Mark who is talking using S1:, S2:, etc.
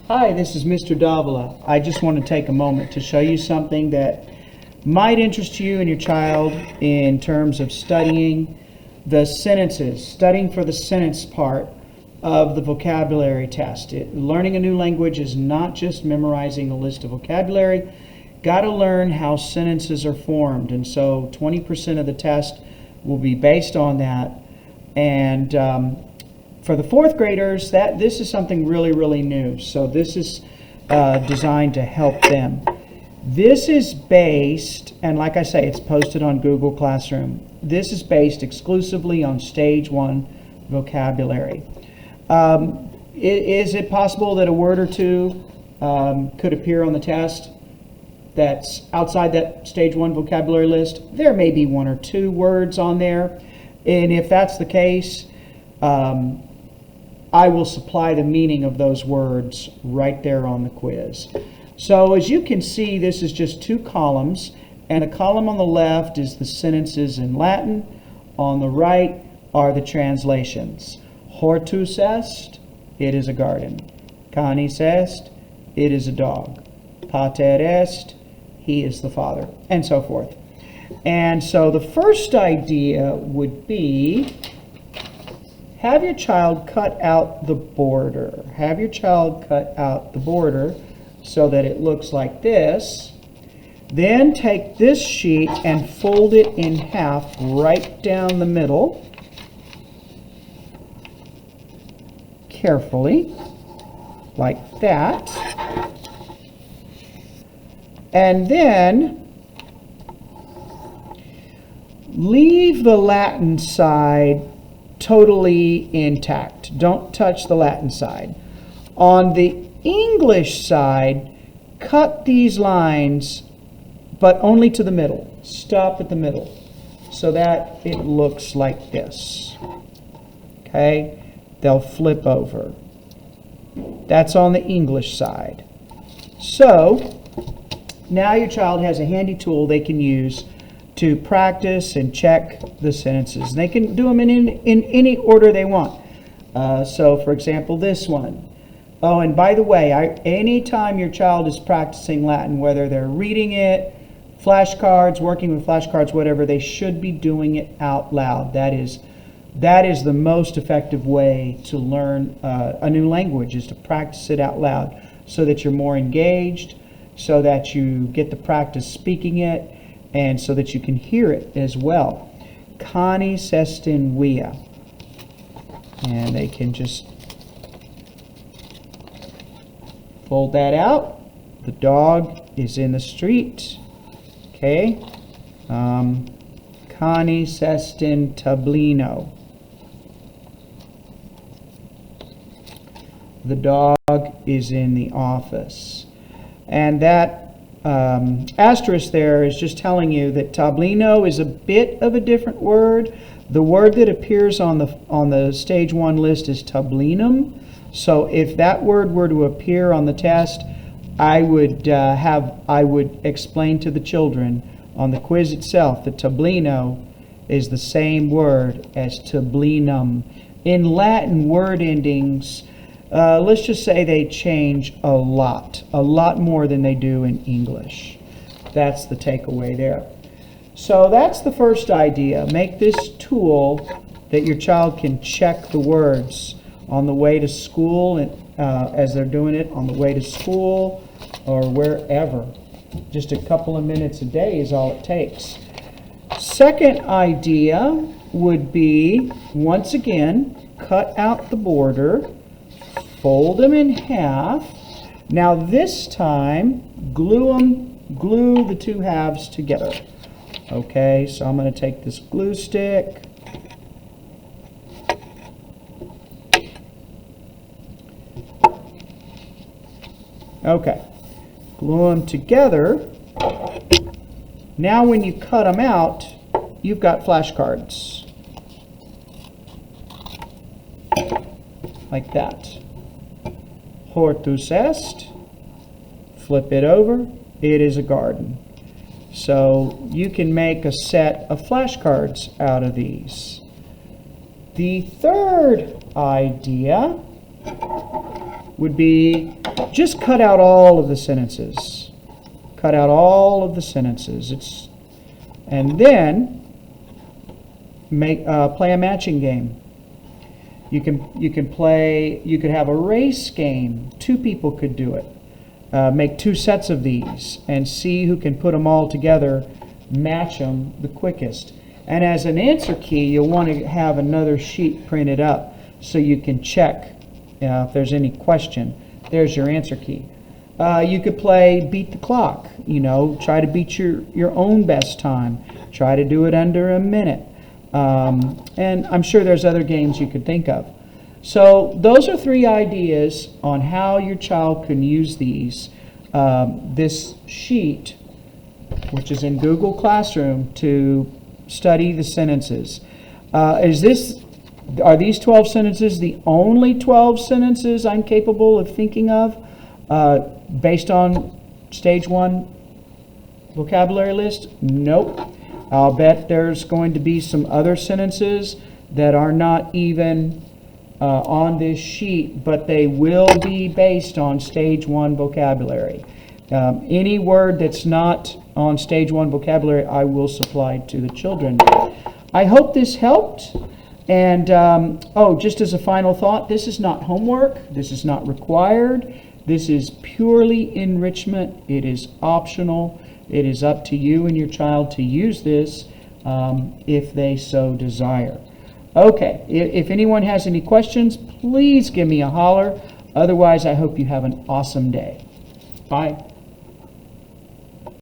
S1: Hi, this is Mr. Davila. I just want to take a moment to show you something that might interest you and your child in terms of studying the sentences, studying for the sentence part of the vocabulary test. Learning a new language is not just memorizing a list of vocabulary. Got to learn how sentences are formed, and so 20% of the test will be based on that. And for the fourth graders, this is something really new. So this is designed to help them. This is based, and like I say, it's posted on Google Classroom. This is based exclusively on Stage 1 vocabulary. Is it possible that a word or two could appear on the test that's outside that Stage 1 vocabulary list? There may be one or two words on there, and if that's the case, I will supply the meaning of those words right there on the quiz. So as you can see, this is just two columns, and the column on the left is the sentences in Latin. On the right are the translations. Hortus est, it is a garden. Canis est, it is a dog. Pater est, he is the father, and so forth. And so the first idea would be, have your child cut out the border. Have your child cut out the border so that it looks like this. Then take this sheet and fold it in half right down the middle. Carefully, like that. And then leave the Latin side totally intact. Don't touch the Latin side. On the English side, cut these lines, but only to the middle. Stop at the middle so that it looks like this. Okay? They'll flip over. That's on the English side. So, now your child has a handy tool they can use to practice and check the sentences. They can do them in any order they want. So, for example, this one. Oh, and by the way, anytime your child is practicing Latin, whether they're reading it, flashcards, working with flashcards, whatever, they should be doing it out loud. That is the most effective way to learn a new language, is to practice it out loud so that you're more engaged, so that you get the practice speaking it, and so that you can hear it as well. Canis est in via. And they can just fold that out. The dog is in the street. Okay. Canis est in tablino. The dog is in the office. And that asterisk there is just telling you that tablino is a bit of a different word. The word that appears on the Stage 1 list is tablinum. So if that word were to appear on the test, I would explain to the children on the quiz itself that tablino is the same word as tablinum. In Latin, word endings, let's just say they change a lot more than they do in English. That's the takeaway there. So that's the first idea. Make this tool that your child can check the words on the way to school, and as they're doing it on the way to school or wherever. Just a couple of minutes a day is all it takes. Second idea would be, once again, cut out the border. Fold them in half. Now this time, glue the two halves together. Okay, so I'm going to take this glue stick. Okay, glue them together. Now when you cut them out, you've got flashcards. Like that. Hortus est, flip it over, it is a garden. So you can make a set of flashcards out of these. The third idea would be just cut out all of the sentences. Cut out all of the sentences. And then play a matching game. You could have a race game. 2 people could do it. Make 2 sets of these and see who can put them all together, match them the quickest. And as an answer key, you'll want to have another sheet printed up so you can check if there's any question. There's your answer key. You could play beat the clock. Try to beat your own best time. Try to do it under a minute. And I'm sure there's other games you could think of. So those are 3 ideas on how your child can use this sheet, which is in Google Classroom, to study the sentences. Are these 12 sentences the only 12 sentences I'm capable of thinking of based on Stage 1 vocabulary list? Nope. I'll bet there's going to be some other sentences that are not even on this sheet, but they will be based on Stage 1 vocabulary. Any word that's not on Stage 1 vocabulary, I will supply to the children. I hope this helped. And, just as a final thought, this is not homework. This is not required. This is purely enrichment. It is optional. It is up to you and your child to use this if they so desire. Okay, if anyone has any questions, please give me a holler. Otherwise, I hope you have an awesome day. Bye.